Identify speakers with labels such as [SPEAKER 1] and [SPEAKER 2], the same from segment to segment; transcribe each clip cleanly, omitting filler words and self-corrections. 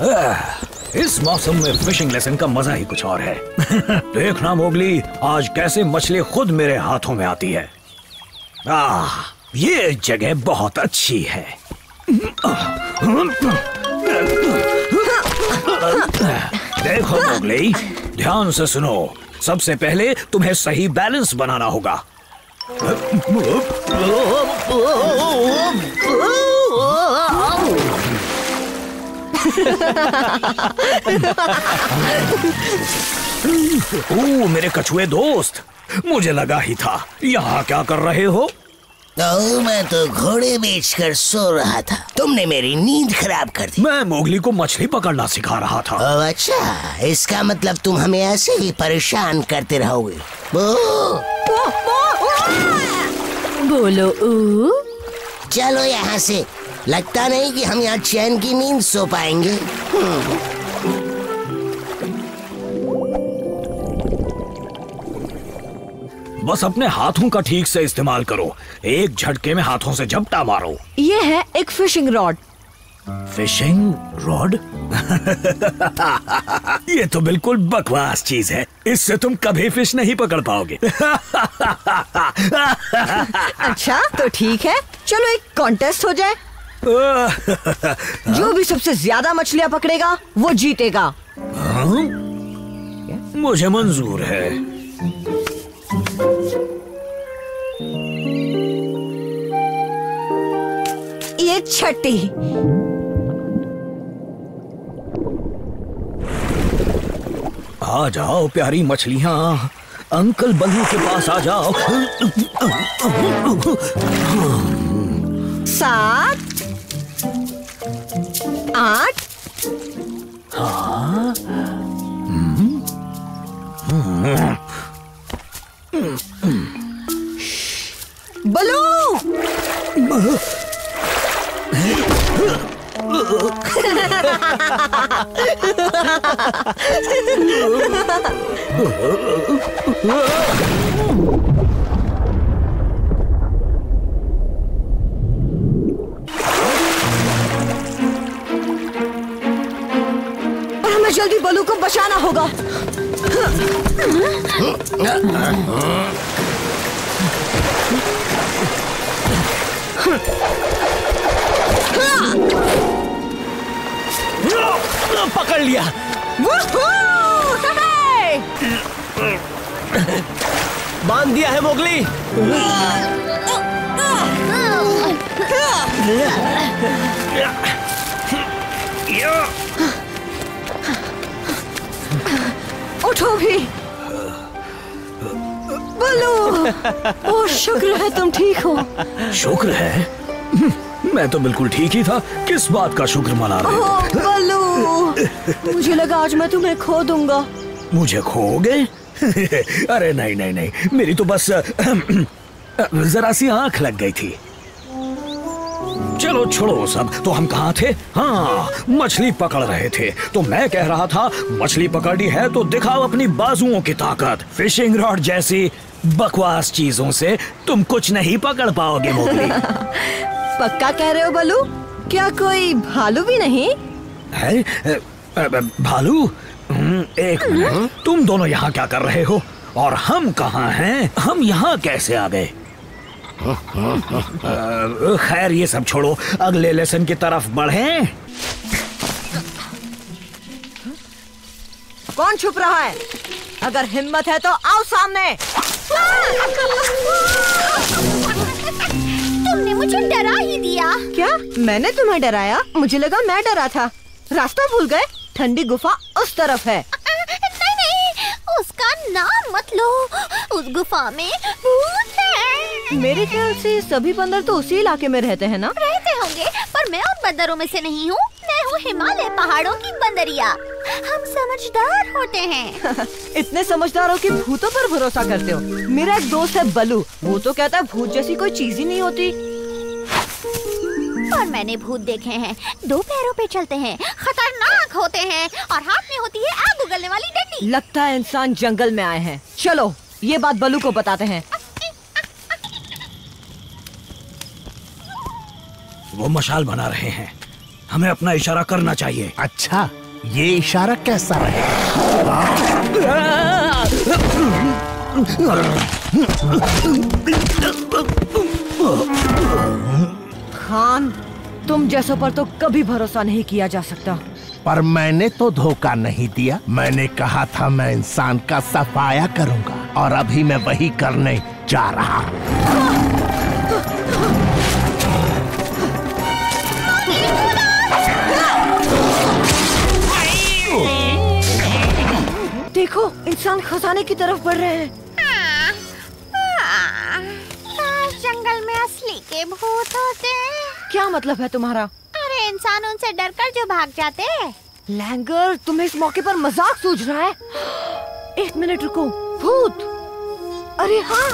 [SPEAKER 1] इस मौसम में फिशिंग लेसन का मजा ही कुछ और है। देखना मोगली, आज कैसे मछली खुद मेरे हाथों में आती है। ये जगह बहुत अच्छी है। देखो मोगली, ध्यान से सुनो। सबसे पहले तुम्हें सही बैलेंस बनाना होगा। मेरे कछुए दोस्त, मुझे लगा ही था। यहाँ क्या कर रहे हो?
[SPEAKER 2] मैं तो घोड़े बेचकर सो रहा था। तुमने मेरी नींद खराब कर दी।
[SPEAKER 1] मैं मोगली को मछली पकड़ना सिखा रहा था।
[SPEAKER 2] अच्छा, इसका मतलब तुम हमें ऐसे ही परेशान करते रहोगे।
[SPEAKER 3] बोलो ऊ।
[SPEAKER 2] चलो यहाँ से। लगता नहीं कि हम यहाँ चैन की नींद सो पाएंगे।
[SPEAKER 1] बस अपने हाथों का ठीक से इस्तेमाल करो। एक झटके में हाथों से झपटा मारो।
[SPEAKER 3] ये है एक फिशिंग रॉड।
[SPEAKER 1] Fishing rod? ये तो बिल्कुल बकवास चीज है। इससे तुम कभी फिश नहीं पकड़ पाओगे।
[SPEAKER 3] अच्छा तो ठीक है, चलो एक कॉन्टेस्ट हो जाए। जो भी सबसे ज्यादा मछलियाँ पकड़ेगा वो जीतेगा।
[SPEAKER 1] हाँ? मुझे मंजूर है।
[SPEAKER 3] ये छठी।
[SPEAKER 1] आ जाओ प्यारी मछलियाँ, अंकल बल्लू के पास आ जाओ।
[SPEAKER 3] 7 8।
[SPEAKER 1] हाँ?
[SPEAKER 3] बलू। और हमें जल्दी बलू को बचाना होगा।
[SPEAKER 1] पकड़ लिया।
[SPEAKER 4] बांध दिया है मोगली।
[SPEAKER 3] उठो भी। बलू, ओ शुक्र है तुम ठीक हो।
[SPEAKER 1] शुक्र है? मैं तो बिल्कुल ठीक ही था। किस बात का शुक्र मना रहे हो?
[SPEAKER 3] बलू, मुझे लगा आज मैं तुम्हें खो दूंगा।
[SPEAKER 1] मुझे खोगे? अरे नहीं नहीं नहीं, मेरी तो बस जरा सी आंख लग गई थी। चलो छोड़ो सब। तो हम कहाँ थे? हाँ, मछली पकड़ रहे थे। तो मैं कह रहा था, मछली पकड़ी है तो दिखाओ अपनी बाजुओं की ताकत। फिशिंग रॉड जैसी बकवास चीजों से तुम कुछ नहीं पकड़ पाओगे मोगली।
[SPEAKER 3] पक्का कह रहे हो बलू? क्या कोई भालू भी नहीं
[SPEAKER 1] है? भालू? एक मिनट, तुम दोनों यहाँ क्या कर रहे हो? और हम कहाँ हैं? हम यहाँ कैसे आ गए? खैर ये सब छोड़ो, अगले लेसन की तरफ बढ़ें।
[SPEAKER 3] कौन छुप रहा है? अगर हिम्मत है तो आओ सामने।
[SPEAKER 5] तुमने मुझे डरा ही दिया।
[SPEAKER 3] क्या मैंने तुम्हें डराया? मुझे लगा मैं डरा था। रास्ता भूल गए? ठंडी गुफा उस तरफ है।
[SPEAKER 5] नहीं नहीं, उसका नाम मत लो। उस गुफा में भूत है।
[SPEAKER 3] मेरे ख्याल से सभी बंदर तो उसी इलाके में रहते हैं ना?
[SPEAKER 5] रहते होंगे, पर मैं उन बंदरों में से नहीं हूँ। मैं हूँ हिमालय पहाड़ों की बंदरिया। हम समझदार होते हैं।
[SPEAKER 3] इतने समझदारों के भूतों पर भरोसा करते हो? मेरा एक दोस्त है बलू, वो तो कहता है भूत जैसी कोई चीज ही नहीं होती।
[SPEAKER 5] और मैंने भूत देखे हैं। 2 पैरों पे चलते हैं, खतरनाक होते हैं और हाथ में होती है आग उगलने वाली डंडी।
[SPEAKER 3] लगता है इंसान जंगल में आए हैं। चलो ये बात बलू को बताते हैं।
[SPEAKER 1] वो मशाल बना रहे हैं। हमें अपना इशारा करना चाहिए।
[SPEAKER 6] अच्छा, ये इशारा कैसा रहेगा?
[SPEAKER 3] खान, तुम जैसों पर तो कभी भरोसा नहीं किया जा सकता।
[SPEAKER 6] पर मैंने तो धोखा नहीं दिया। मैंने कहा था मैं इंसान का सफाया करूंगा और अभी मैं वही करने जा रहा हूँ।
[SPEAKER 3] देखो, इंसान खजाने की तरफ बढ़ रहे हैं।
[SPEAKER 5] जंगल में असली के भूत होते हैं।
[SPEAKER 3] क्या मतलब है तुम्हारा?
[SPEAKER 5] अरे इंसान उनसे डरकर जो भाग जाते हैं।
[SPEAKER 3] लैंगर, तुम्हें इस मौके पर मजाक सूझ रहा है? एक मिनट रुको। भूत? अरे हाँ,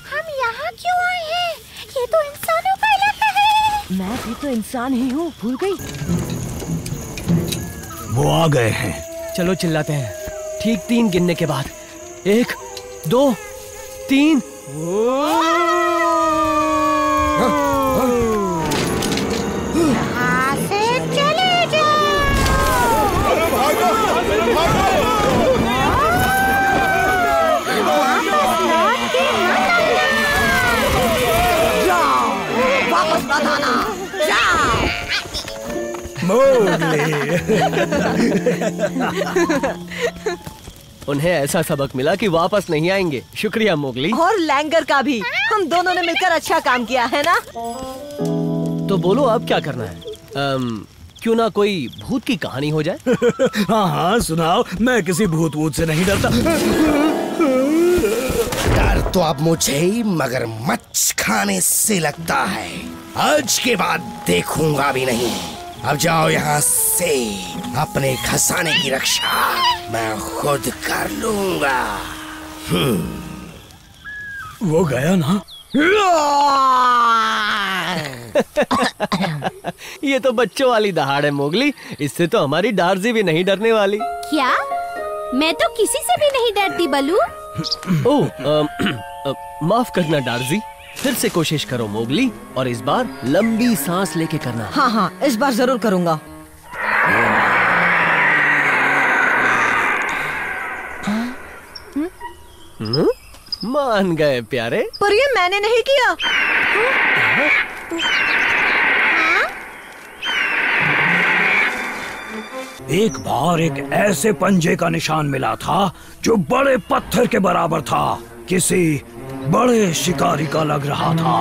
[SPEAKER 5] हम यहाँ क्यों आए हैं? ये तो इंसानों का इलाका है।
[SPEAKER 3] मैं भी तो इंसान ही हूँ, भूल गई।
[SPEAKER 1] वो आ गए हैं।
[SPEAKER 4] चलो चिल्लाते हैं, ठीक 3 गिनने के बाद। 1, 2, 3।
[SPEAKER 5] यहाँ से चले जाओ।
[SPEAKER 3] वापस मत आना।
[SPEAKER 4] उन्हें ऐसा सबक मिला कि वापस नहीं आएंगे। शुक्रिया मोगली।
[SPEAKER 3] और लैंगर का भी। हम दोनों ने मिलकर अच्छा काम किया है ना?
[SPEAKER 4] तो बोलो अब क्या करना है? क्यों ना कोई भूत की कहानी हो जाए?
[SPEAKER 1] हाँ हाँ सुनाओ, मैं किसी भूत वूत से नहीं डरता।
[SPEAKER 2] डर तो अब मुझे ही मगरमच्छ खाने से लगता है। आज के बाद देखूंगा भी नहीं। अब जाओ यहाँ से। अपने खजाने की रक्षा मैं खुद कर लूंगा।
[SPEAKER 1] वो गया ना?
[SPEAKER 4] ये तो बच्चों वाली दहाड़ है मोगली। इससे तो हमारी डार्जी भी नहीं डरने वाली।
[SPEAKER 5] क्या? मैं तो किसी से भी नहीं डरती बलू।
[SPEAKER 4] ओह, माफ करना डार्जी। फिर से कोशिश करो मोगली, और इस बार लंबी सांस लेके करना।
[SPEAKER 3] हाँ हाँ, इस बार जरूर करूँगा।
[SPEAKER 4] मान गए प्यारे।
[SPEAKER 3] पर ये मैंने नहीं किया।
[SPEAKER 1] एक बार एक ऐसे पंजे का निशान मिला था जो बड़े पत्थर के बराबर था। किसी बड़े शिकारी का लग रहा था।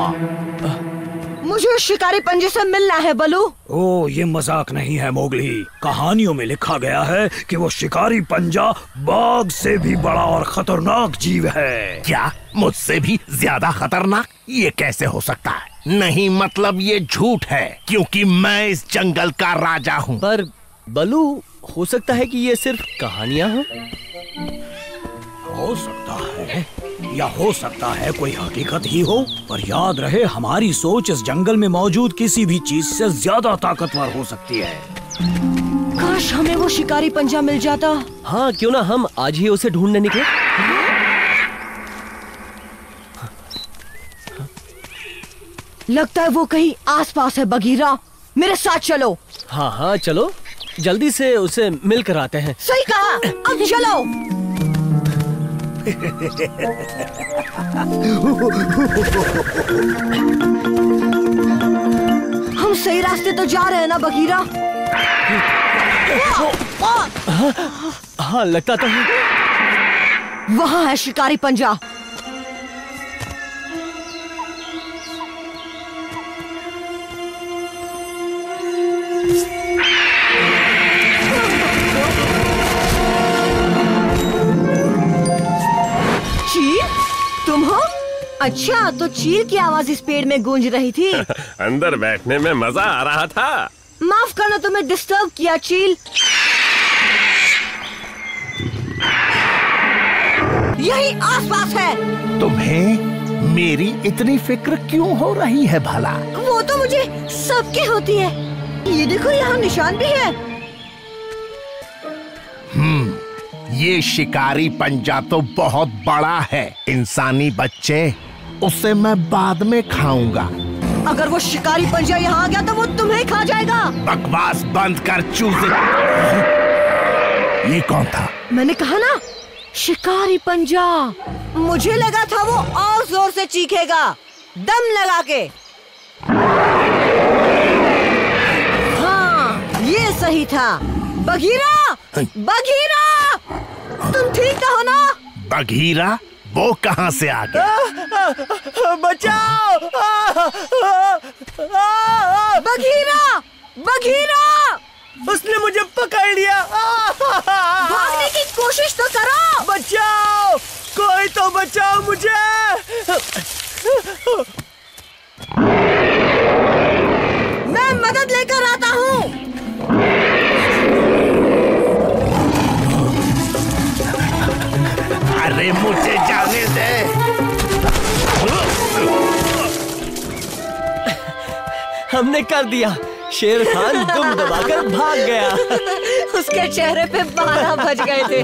[SPEAKER 3] मुझे शिकारी पंजे से मिलना है बलू।
[SPEAKER 1] ओ, ये मजाक नहीं है मोगली। कहानियों में लिखा गया है कि वो शिकारी पंजा बाघ से भी बड़ा और खतरनाक जीव है।
[SPEAKER 6] क्या? मुझसे भी ज्यादा खतरनाक? ये कैसे हो सकता है? नहीं, मतलब ये झूठ है, क्योंकि मैं इस जंगल का राजा हूँ।
[SPEAKER 4] पर बलू, हो सकता है कि ये सिर्फ कहानियां हों।
[SPEAKER 1] हो सकता है, या हो सकता है कोई हकीकत ही हो। पर याद रहे, हमारी सोच इस जंगल में मौजूद किसी भी चीज से ज्यादा ताकतवर हो सकती है।
[SPEAKER 3] काश हमें वो शिकारी पंजा मिल जाता।
[SPEAKER 4] हाँ, क्यों ना हम आज ही उसे ढूंढने निकले।
[SPEAKER 3] लगता है वो कहीं आसपास है। बगीरा, मेरे साथ चलो।
[SPEAKER 4] हाँ हाँ चलो, जल्दी से उसे मिल कर आते हैं।
[SPEAKER 3] सही कहा, अब चलो। हम सही रास्ते तो जा रहे हैं ना बगीरा?
[SPEAKER 4] हाँ लगता तो है।
[SPEAKER 3] वहाँ है शिकारी पंजा। तुम हो? अच्छा, तो चील की आवाज इस पेड़ में गूंज रही थी।
[SPEAKER 7] अंदर बैठने में मजा आ रहा था।
[SPEAKER 3] माफ करना, तुम्हें डिस्टर्ब किया चील। यही आसपास है।
[SPEAKER 6] तुम्हें मेरी इतनी फिक्र क्यों हो रही है भला?
[SPEAKER 3] वो तो मुझे सबकी होती है। ये देखो, यहाँ निशान भी है।
[SPEAKER 6] ये शिकारी पंजा तो बहुत बड़ा है। इंसानी बच्चे, उसे मैं बाद में खाऊंगा।
[SPEAKER 3] अगर वो शिकारी पंजा यहाँ आ गया तो वो तुम्हें खा जाएगा।
[SPEAKER 6] बकवास बंद कर चूजे। ये कौन था?
[SPEAKER 3] मैंने कहा ना, शिकारी पंजा। मुझे लगा था वो और जोर से चीखेगा, दम लगा के। हाँ, ये सही था। बघीरा, बघीरा, तुम ठीक तो हो ना?
[SPEAKER 6] बघीरा? वो कहाँ से आ गया?
[SPEAKER 4] बचाओ!
[SPEAKER 3] बघीरा, बघीरा!
[SPEAKER 4] उसने मुझे पकड़ लिया।
[SPEAKER 3] भागने की कोशिश तो करो।
[SPEAKER 4] बचाओ! कोई तो बचाओ मुझे!
[SPEAKER 3] मैं मदद लेकर आता हूँ।
[SPEAKER 6] अरे मुझे जाने दे।
[SPEAKER 4] हमने कर दिया। शेर खान दुम दबाकर भाग गया।
[SPEAKER 3] उसके चेहरे पे 12 बज गए थे।